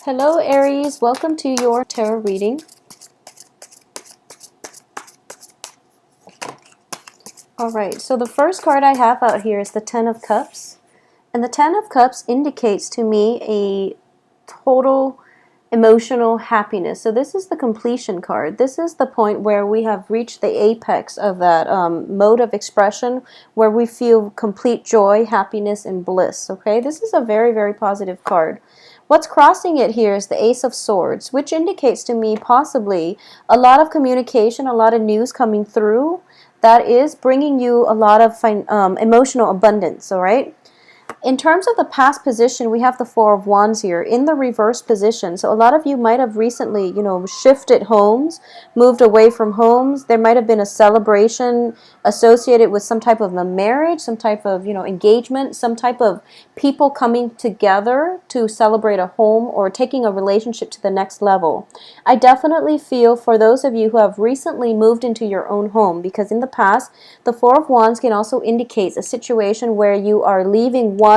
Hello Aries, welcome to your tarot reading. Alright, so the first card I have out here is the Ten of Cups. And the Ten of Cups indicates to me a total emotional happiness. So this is the completion card. This is the point where we have reached the apex of that mode of expression where we feel complete joy, happiness, and bliss. Okay, this is a very, very positive card. What's crossing it here is the Ace of Swords, which indicates to me possibly a lot of communication, a lot of news coming through that is bringing you a lot of emotional abundance, all right? In terms of the past position, we have the Four of Wands here in the reverse position. So a lot of you might have recently, shifted homes, moved away from homes. There might have been a celebration associated with some type of a marriage, some type of, engagement, some type of people coming together to celebrate a home or taking a relationship to the next level. I definitely feel for those of you who have recently moved into your own home, because in the past, the Four of Wands can also indicate a situation where you are leaving one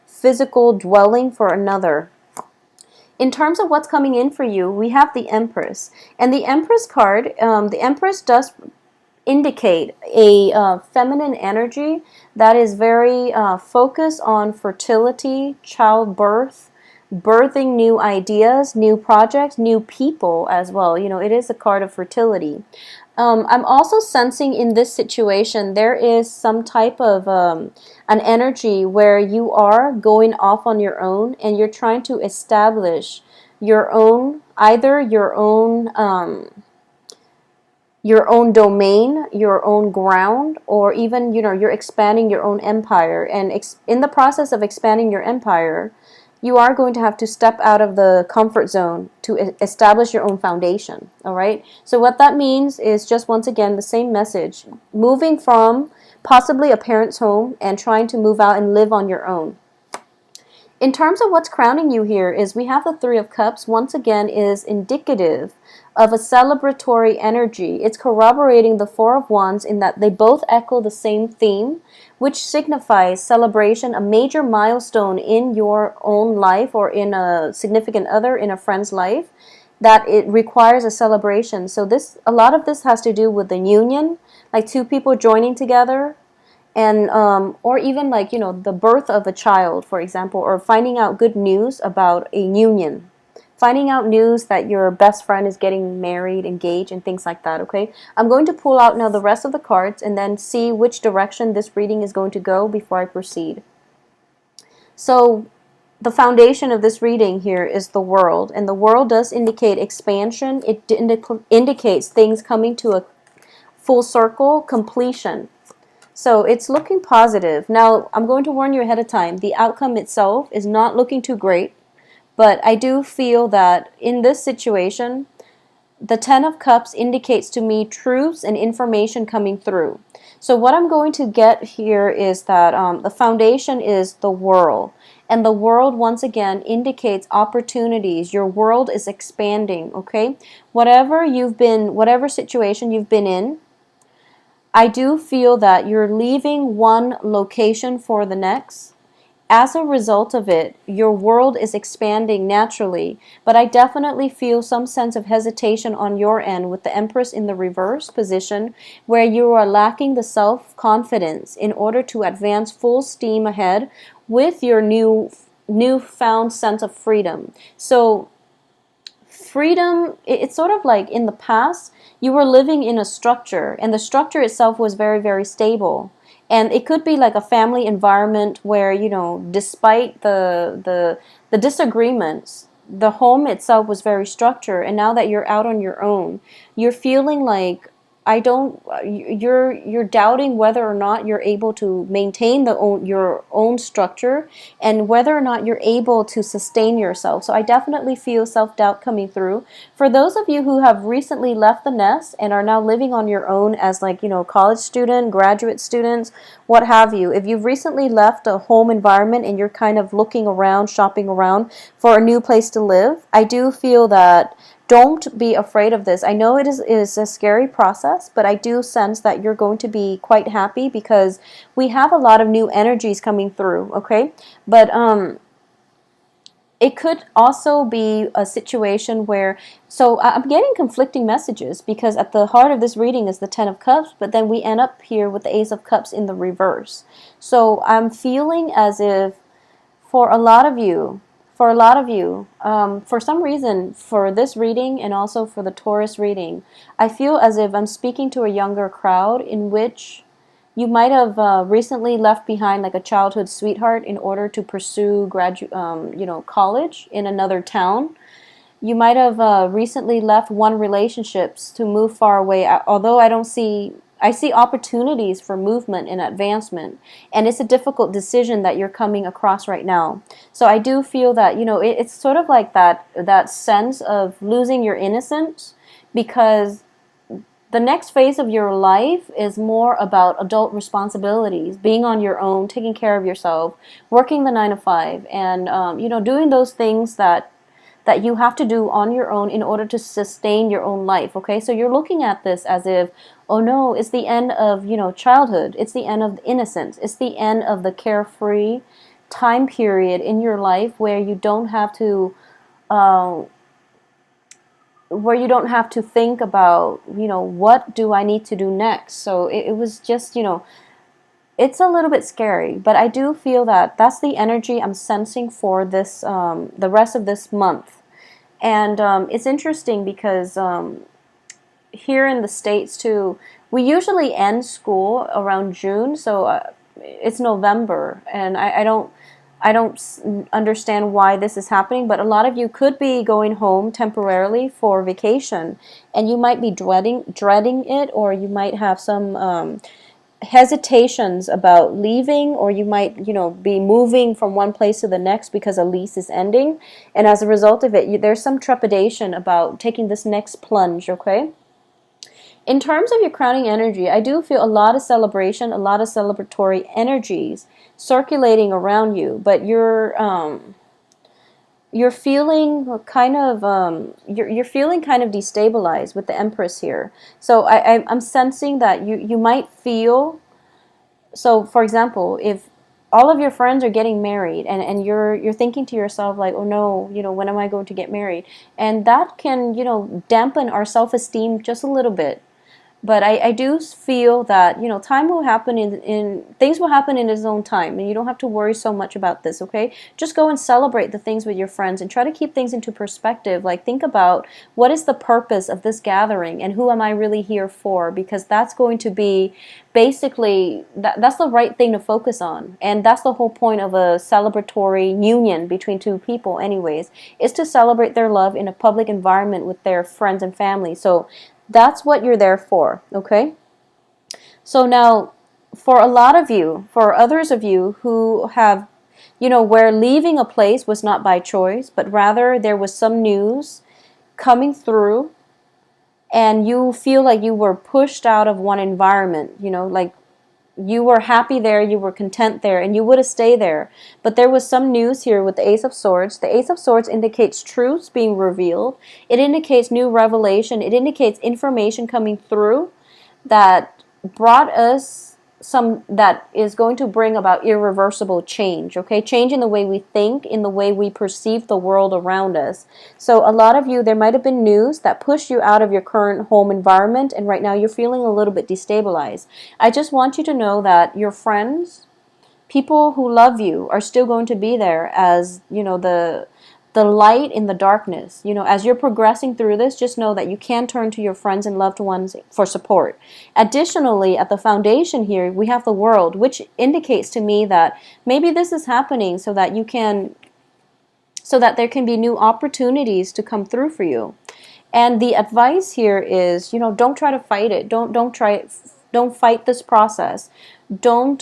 physical dwelling for another. In terms of what's coming in for you, we have the Empress. And the Empress card, the Empress does indicate a feminine energy that is very focused on fertility, childbirth, birthing new ideas, new projects, new people as well. It is a card of fertility. I'm also sensing in this situation there is some type of an energy where you are going off on your own and you're trying to establish your own, either your own domain, your own ground, or even, you're expanding your own empire. And in the process of expanding your empire, you are going to have to step out of the comfort zone to establish your own foundation, all right? So what that means is just once again the same message. Moving from possibly a parent's home and trying to move out and live on your own. In terms of what's crowning you here is we have the Three of Cups. Once again is indicative of a celebratory energy. It's corroborating the Four of Wands in that they both echo the same theme, which signifies celebration, a major milestone in your own life or in a significant other, in a friend's life, that it requires a celebration. So a lot of this has to do with the union, like two people joining together, and or even like, the birth of a child, for example, or finding out good news about a union. Finding out news that your best friend is getting married, engaged, and things like that, okay? I'm going to pull out now the rest of the cards and then see which direction this reading is going to go before I proceed. So the foundation of this reading here is the World, and the World does indicate expansion. It indicates things coming to a full circle, completion. So it's looking positive. Now, I'm going to warn you ahead of time. The outcome itself is not looking too great. But I do feel that in this situation, the Ten of Cups indicates to me truths and information coming through. So what I'm going to get here is that the foundation is the World. And the World, once again, indicates opportunities. Your world is expanding, okay? Whatever situation you've been in, I do feel that you're leaving one location for the next. As a result of it, your world is expanding naturally, but I definitely feel some sense of hesitation on your end with the Empress in the reverse position, where you are lacking the self-confidence in order to advance full steam ahead with your newfound sense of freedom. So freedom, it's sort of like in the past, you were living in a structure, and the structure itself was very, very stable. And it could be like a family environment where, despite the disagreements, the home itself was very structured. And now that you're out on your own, you're feeling like you're doubting whether or not you're able to maintain your own structure and whether or not you're able to sustain yourself. So I definitely feel self-doubt coming through. For those of you who have recently left the nest and are now living on your own as college student, graduate students, what have you, if you've recently left a home environment and you're kind of looking around, shopping around for a new place to live, I do feel that don't be afraid of this. I know it is a scary process, but I do sense that you're going to be quite happy because we have a lot of new energies coming through, okay? But it could also be a situation where, so I'm getting conflicting messages because at the heart of this reading is the Ten of Cups, but then we end up here with the Ace of Cups in the reverse. So I'm feeling as if for a lot of you, for some reason, for this reading and also for the Taurus reading, I feel as if I'm speaking to a younger crowd in which you might have recently left behind like a childhood sweetheart in order to pursue college in another town. You might have recently left one relationships to move far away. Although I see opportunities for movement and advancement, and it's a difficult decision that you're coming across right now. So I do feel that it's sort of like that sense of losing your innocence, because the next phase of your life is more about adult responsibilities, being on your own, taking care of yourself, working the 9 to 5, and doing those things that you have to do on your own in order to sustain your own life. Okay, so you're looking at this as if, oh no, it's the end of childhood, it's the end of innocence, it's the end of the carefree time period in your life where you don't have to uh, think about, what do I need to do next. So it was just, it's a little bit scary, but I do feel that that's the energy I'm sensing for this, the rest of this month. And it's interesting because here in the States too, we usually end school around June, so it's November, and I don't understand why this is happening, but a lot of you could be going home temporarily for vacation, and you might be dreading it, or you might have some hesitations about leaving, or you might be moving from one place to the next because a lease is ending, and as a result of it, there's some trepidation about taking this next plunge. Okay, in terms of your crowning energy, I do feel a lot of celebration, a lot of celebratory energies circulating around you, but you're feeling kind of you're feeling kind of destabilized with the Empress here. So I'm sensing that you might feel, so for example, if all of your friends are getting married, and you're thinking to yourself like, oh no, when am I going to get married? And that can dampen our self-esteem just a little bit. But I do feel that time will happen, in things will happen in its own time, and you don't have to worry so much about this. Okay, just go and celebrate the things with your friends and try to keep things into perspective. Like, think about what is the purpose of this gathering and who am I really here for, because that's going to be basically that's the right thing to focus on, and that's the whole point of a celebratory union between two people anyways, is to celebrate their love in a public environment with their friends and family. So that's what you're there for, okay? So now, for a lot of you, for others of you who have, where leaving a place was not by choice, but rather there was some news coming through, and you feel like you were pushed out of one environment, like you were happy there, you were content there, and you would have stayed there. But there was some news here with the Ace of Swords. The Ace of Swords indicates truths being revealed. It indicates new revelation. It indicates information coming through that brought us that is going to bring about irreversible change, okay? Change in the way we think, in the way we perceive the world around us. So a lot of you, there might have been news that pushed you out of your current home environment, and right now you're feeling a little bit destabilized. I just want you to know that your friends, people who love you, are still going to be there as, the light in the darkness. As you're progressing through this, just know that you can turn to your friends and loved ones for support. Additionally, at the foundation here, we have the World, which indicates to me that maybe this is happening so that there can be new opportunities to come through for you. And the advice here is, don't try to fight it. Don't fight this process. Don't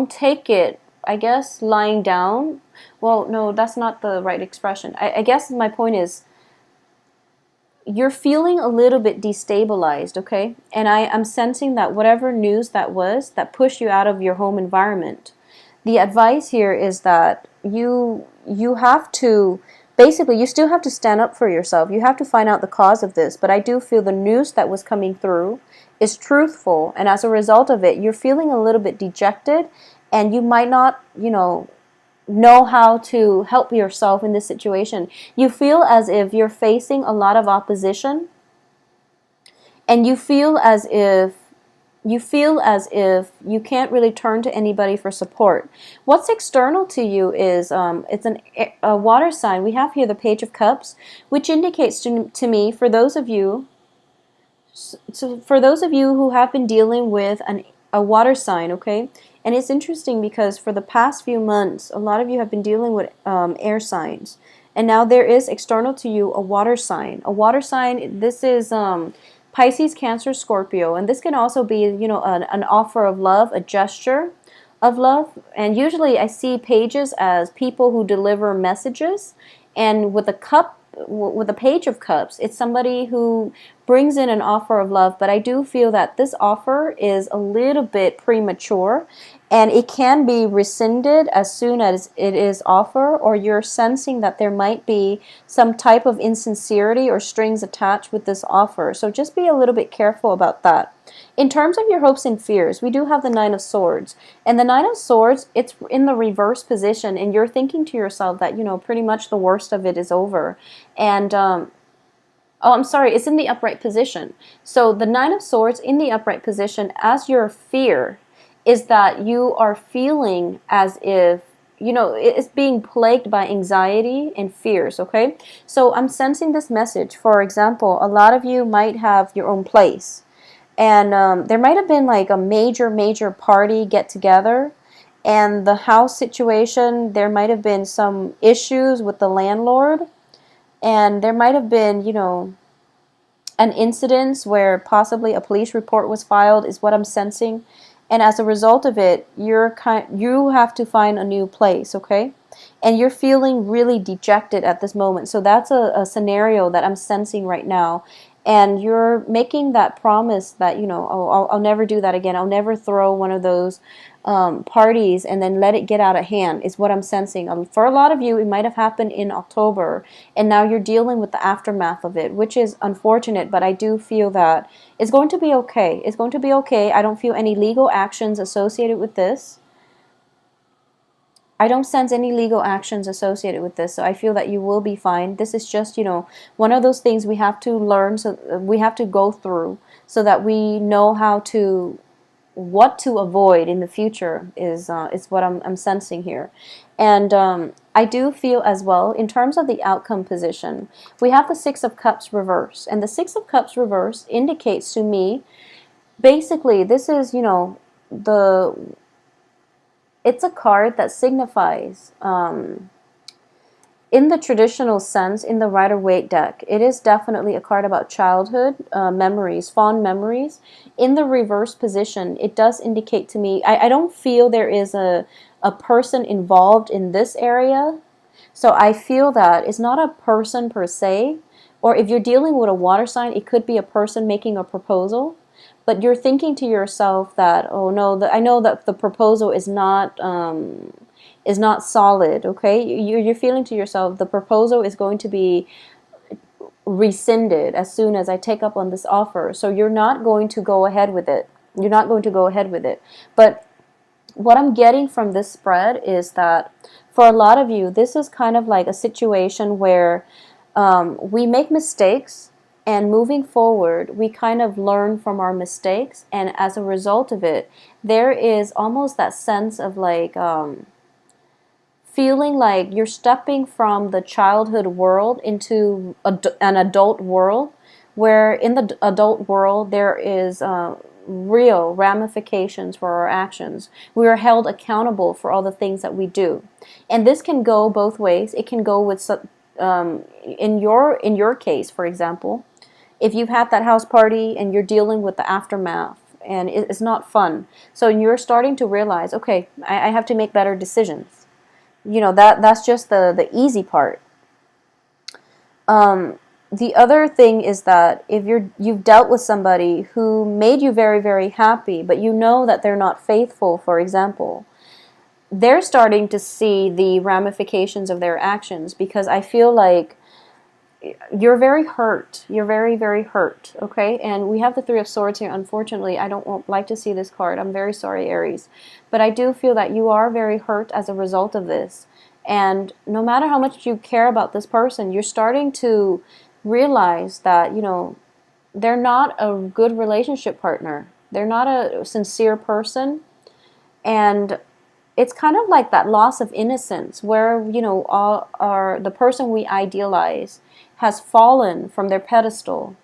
take it, I guess, lying down. Well, no, that's not the right expression. I guess my point is, you're feeling a little bit destabilized, okay? And I'm sensing that whatever news that was that pushed you out of your home environment, the advice here is that you have to, basically, you still have to stand up for yourself. You have to find out the cause of this. But I do feel the news that was coming through is truthful, and as a result of it, you're feeling a little bit dejected, and you might not, know how to help yourself in this situation. You feel as if you're facing a lot of opposition, and you can't really turn to anybody for support. What's external to you is it's a water sign. We have here the Page of Cups, which indicates to me, for those of you, who have been dealing with a water sign, okay? And it's interesting because for the past few months, a lot of you have been dealing with air signs. And now there is external to you a water sign. A water sign, this is Pisces, Cancer, Scorpio. And this can also be, an offer of love, a gesture of love. And usually I see pages as people who deliver messages. And with a Page of Cups, it's somebody who brings in an offer of love, but I do feel that this offer is a little bit premature, and it can be rescinded as soon as it is offered, or you're sensing that there might be some type of insincerity or strings attached with this offer. So just be a little bit careful about that. In terms of your hopes and fears, we do have the Nine of Swords. And the Nine of Swords, it's in the reverse position, and you're thinking to yourself that, pretty much the worst of it is over. And, oh, I'm sorry, it's in the upright position. So the Nine of Swords in the upright position, as your fear, is that you are feeling as if, it's being plagued by anxiety and fears, okay? So I'm sensing this message. For example, a lot of you might have your own place. And there might have been like a major party get together, and the house situation, there might have been some issues with the landlord, and there might have been, an incident where possibly a police report was filed, is what I'm sensing. And as a result of it, you have to find a new place, okay? And you're feeling really dejected at this moment. So that's a scenario that I'm sensing right now. And you're making that promise that, oh, I'll never do that again. I'll never throw one of those parties and then let it get out of hand, is what I'm sensing. For a lot of you, it might have happened in October, and now you're dealing with the aftermath of it, which is unfortunate, but I do feel that it's going to be okay. It's going to be okay. I don't feel any legal actions associated with this. I don't sense any legal actions associated with this, so I feel that you will be fine. This is just, one of those things we have to learn, so we have to go through, so that we know what to avoid in the future, is what I'm sensing here. And I do feel as well, in terms of the outcome position, we have the Six of Cups reverse, and the Six of Cups reverse indicates to me, basically, this is, it's a card that signifies, in the traditional sense, in the Rider-Waite deck, it is definitely a card about childhood memories, fond memories. In the reverse position, it does indicate to me, I don't feel there is a person involved in this area. So I feel that it's not a person per se, or if you're dealing with a water sign, it could be a person making a proposal. But you're thinking to yourself that, oh no, I know that the proposal is not solid, okay? You're feeling to yourself, the proposal is going to be rescinded as soon as I take up on this offer. So you're not going to go ahead with it. You're not going to go ahead with it. But what I'm getting from this spread is that for a lot of you, this is kind of like a situation where we make mistakes, and moving forward, we kind of learn from our mistakes, and as a result of it, there is almost that sense of like feeling like you're stepping from the childhood world into an adult world, where in the adult world there is real ramifications for our actions. We are held accountable for all the things that we do, and this can go both ways. It can go with in your case, for example, if you've had that house party and you're dealing with the aftermath and it's not fun, so you're starting to realize, okay, I have to make better decisions. That's just the easy part. The other thing is that if you've dealt with somebody who made you very, very happy, but you know that they're not faithful, for example, they're starting to see the ramifications of their actions, because I feel like you're very hurt. You're very, very hurt, okay? And we have the Three of Swords here. Unfortunately, I don't like to see this card. I'm very sorry, Aries. But I do feel that you are very hurt as a result of this. And no matter how much you care about this person, you're starting to realize that, they're not a good relationship partner. They're not a sincere person. And it's kind of like that loss of innocence where, all our the person we idealize has fallen from their pedestal,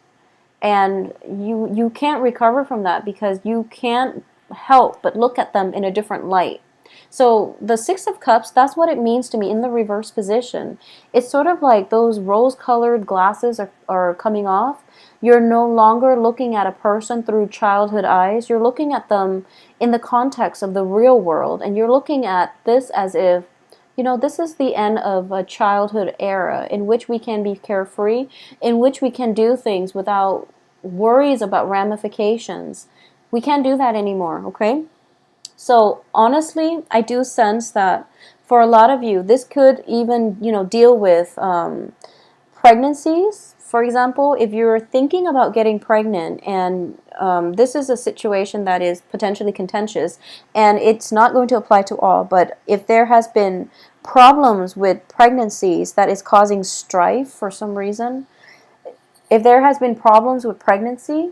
and you can't recover from that because you can't help but look at them in a different light. So the Six of Cups, that's what it means to me in the reverse position. It's sort of like those rose-colored glasses are coming off. You're no longer looking at a person through childhood eyes. You're looking at them in the context of the real world, and you're looking at this as if, this is the end of a childhood era in which we can be carefree, in which we can do things without worries about ramifications. We can't do that anymore, okay? So honestly, I do sense that for a lot of you, this could even, deal with pregnancies. For example, if you're thinking about getting pregnant and this is a situation that is potentially contentious, and it's not going to apply to all, but if there has been problems with pregnancies that is causing strife for some reason, if there has been problems with pregnancy,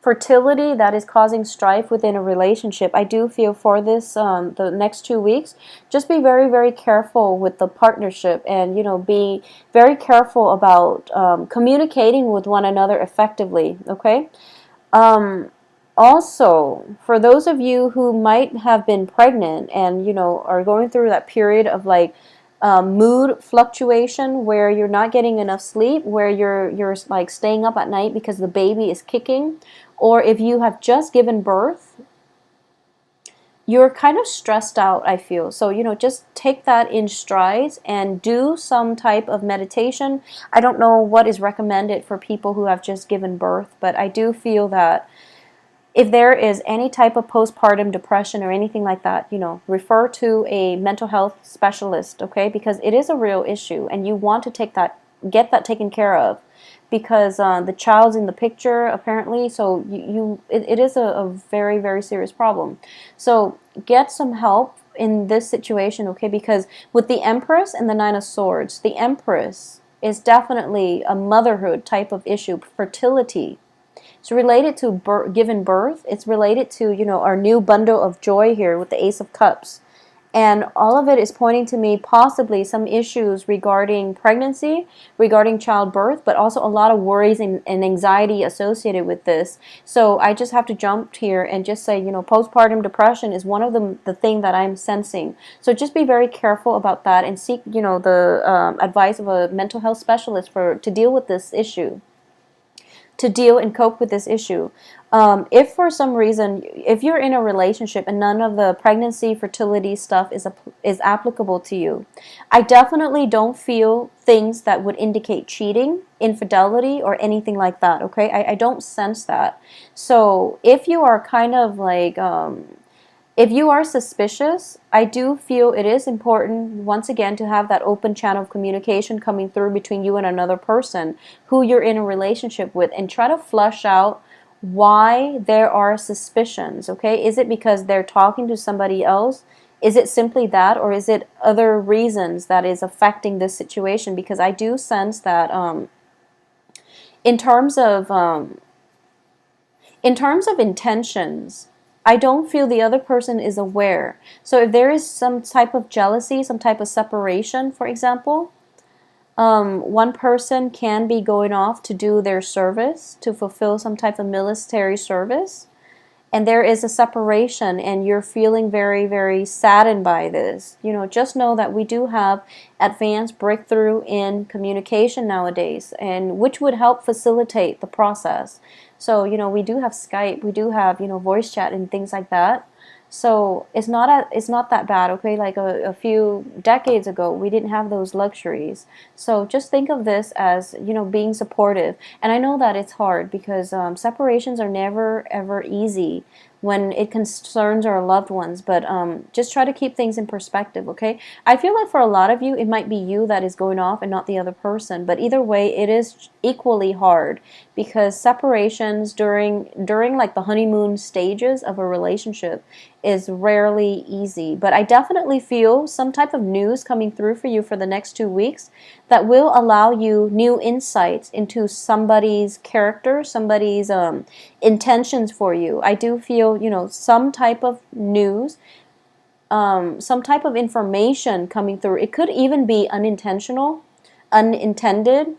fertility that is causing strife within a relationship, I do feel for this the next 2 weeks, just be very, very careful with the partnership, and be very careful about communicating with one another effectively. Okay. Um, Also, for those of you who might have been pregnant and are going through that period of like mood fluctuation where you're not getting enough sleep, where you're like staying up at night because the baby is kicking, or if you have just given birth, you're kind of stressed out, I feel. So, just take that in strides and do some type of meditation. I don't know what is recommended for people who have just given birth, but I do feel that if there is any type of postpartum depression or anything like that, refer to a mental health specialist, okay? Because it is a real issue, and you want to get that taken care of, because the child's in the picture apparently. So it is a very, very serious problem. So get some help in this situation, okay? Because with the Empress and the Nine of Swords, the Empress is definitely a motherhood type of issue, fertility. It's related to given birth. It's related to, our new bundle of joy here with the Ace of Cups. And all of it is pointing to me possibly some issues regarding pregnancy, regarding childbirth, but also a lot of worries and anxiety associated with this. So I just have to jump here and just say, postpartum depression is one of the thing that I'm sensing. So just be very careful about that and seek, the advice of a mental health specialist to deal with this issue, to deal and cope with this issue. If for some reason, if you're in a relationship and none of the pregnancy, fertility stuff is applicable to you, I definitely don't feel things that would indicate cheating, infidelity, or anything like that, okay? I don't sense that. So if you are kind of like, if you are suspicious, I do feel it is important, once again, to have that open channel of communication coming through between you and another person who you're in a relationship with, and try to flush out why there are suspicions, okay? Is it because they're talking to somebody else? Is it simply that, or is it other reasons that is affecting this situation? Because I do sense that in terms of intentions, I don't feel the other person is aware. So if there is some type of jealousy, some type of separation, for example, one person can be going off to do their service, to fulfill some type of military service, and there is a separation, and you're feeling very, very saddened by this. Just know that we do have advanced breakthrough in communication nowadays, and which would help facilitate the process. So, we do have Skype, we do have, voice chat and things like that. So it's not that bad, okay? Like a few decades ago, we didn't have those luxuries. So just think of this as, being supportive. And I know that it's hard because separations are never, ever easy. when it concerns our loved ones. But just try to keep things in perspective, okay? I feel like for a lot of you, it might be you that is going off and not the other person. But either way, it is equally hard, because separations during like the honeymoon stages of a relationship is rarely easy. But I definitely feel some type of news coming through for you for the next 2 weeks that will allow you new insights into somebody's character, somebody's intentions for you. I do feel, some type of news, some type of information coming through. It could even be unintentional, unintended,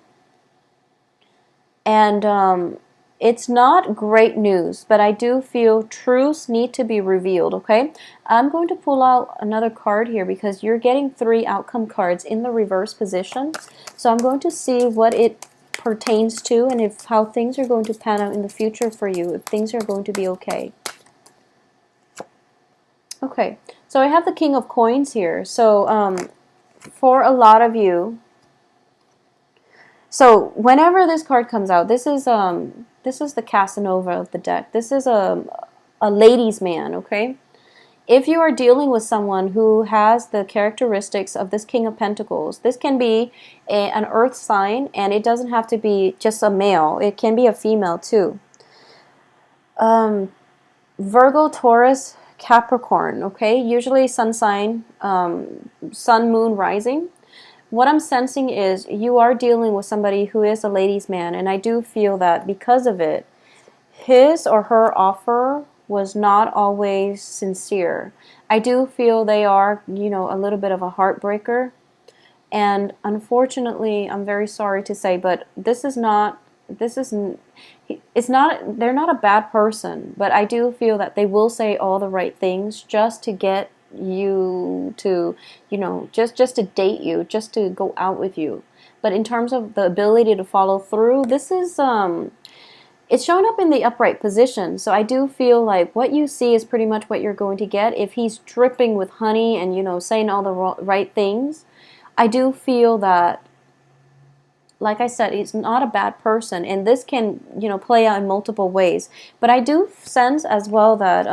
and it's not great news, but I do feel truths need to be revealed, okay? I'm going to pull out another card here because you're getting 3 outcome cards in the reverse position. So I'm going to see what it pertains to and if how things are going to pan out in the future for you, if things are going to be okay. Okay, so I have the King of Coins here. So for a lot of you, so whenever this card comes out, this is the Casanova of the deck. This is a ladies' man, okay? If you are dealing with someone who has the characteristics of this King of Pentacles, this can be an earth sign, and it doesn't have to be just a male. It can be a female too. Virgo, Taurus, Capricorn, okay? Usually sun sign, sun, moon, rising. What I'm sensing is you are dealing with somebody who is a ladies' man, and I do feel that because of it, his or her offer was not always sincere. I do feel they are, a little bit of a heartbreaker. And unfortunately, I'm very sorry to say, but it's not, they're not a bad person, but I do feel that they will say all the right things just to get you to, just to date you, just to go out with you. But in terms of the ability to follow through, this is, it's showing up in the upright position. So I do feel like what you see is pretty much what you're going to get. If he's dripping with honey and, saying all the right things, I do feel that, like I said, he's not a bad person, and this can, play out in multiple ways. But I do sense as well that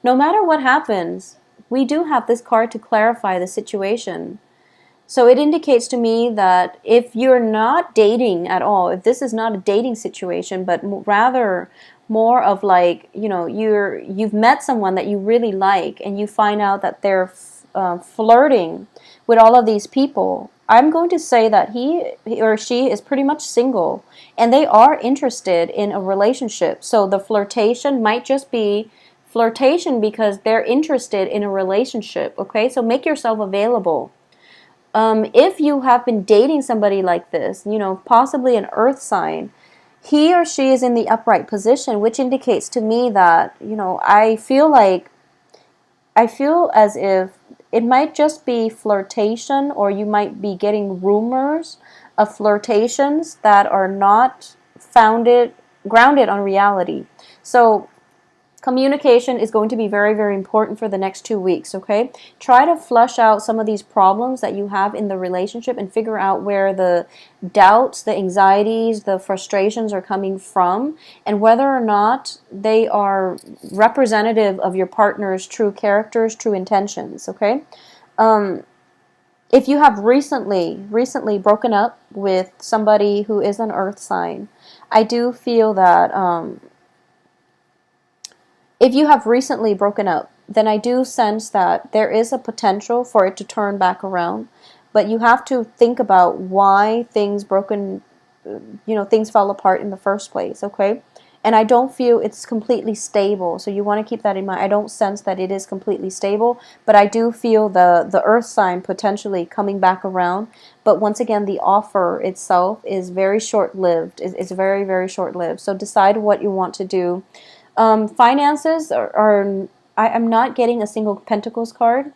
no matter what happens, we do have this card to clarify the situation. So it indicates to me that if you're not dating at all, if this is not a dating situation, but rather more of like, you've met someone that you really like, and you find out that they're flirting with all of these people, I'm going to say that he or she is pretty much single, and they are interested in a relationship. So the flirtation might just be flirtation because they're interested in a relationship, okay? So make yourself available. If you have been dating somebody like this, possibly an earth sign, he or she is in the upright position, which indicates to me that, I feel as if it might just be flirtation, or you might be getting rumors of flirtations that are not grounded on reality. So communication is going to be very, very important for the next 2 weeks, okay? Try to flush out some of these problems that you have in the relationship and figure out where the doubts, the anxieties, the frustrations are coming from, and whether or not they are representative of your partner's true characters, true intentions, okay? If you have recently broken up with somebody who is an earth sign, I do feel that if you have recently broken up, then I do sense that there is a potential for it to turn back around. But you have to think about why things fell apart in the first place, okay? And I don't feel it's completely stable, so you want to keep that in mind. I don't sense that it is completely stable, but I do feel the earth sign potentially coming back around. But once again, the offer itself is very short-lived. It's very, very short-lived. So decide what you want to do. Finances I'm not getting a single Pentacles card.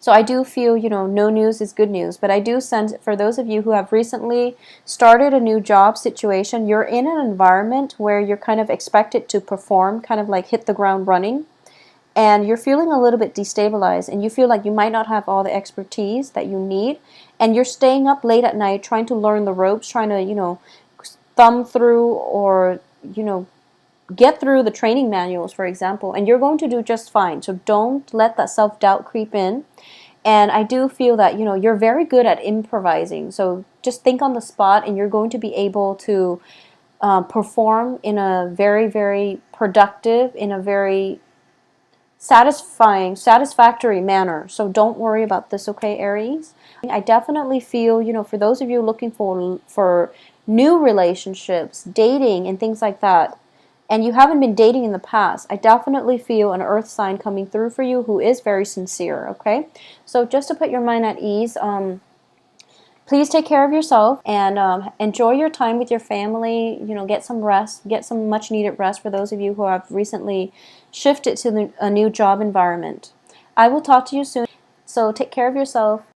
So I do feel, no news is good news. But I do sense for those of you who have recently started a new job situation, you're in an environment where you're kind of expected to perform, kind of like hit the ground running. And you're feeling a little bit destabilized, and you feel like you might not have all the expertise that you need. And you're staying up late at night trying to learn the ropes, trying to, thumb through or, get through the training manuals, for example, and you're going to do just fine. So don't let that self-doubt creep in. And I do feel that, you're very good at improvising. So just think on the spot and you're going to be able to perform in a very, very productive, in a very satisfactory manner. So don't worry about this, okay, Aries? I definitely feel, for those of you looking for new relationships, dating and things like that, and you haven't been dating in the past, I definitely feel an earth sign coming through for you who is very sincere, okay? So just to put your mind at ease, please take care of yourself and enjoy your time with your family. Get some rest, get some much needed rest for those of you who have recently shifted to a new job environment. I will talk to you soon. So take care of yourself.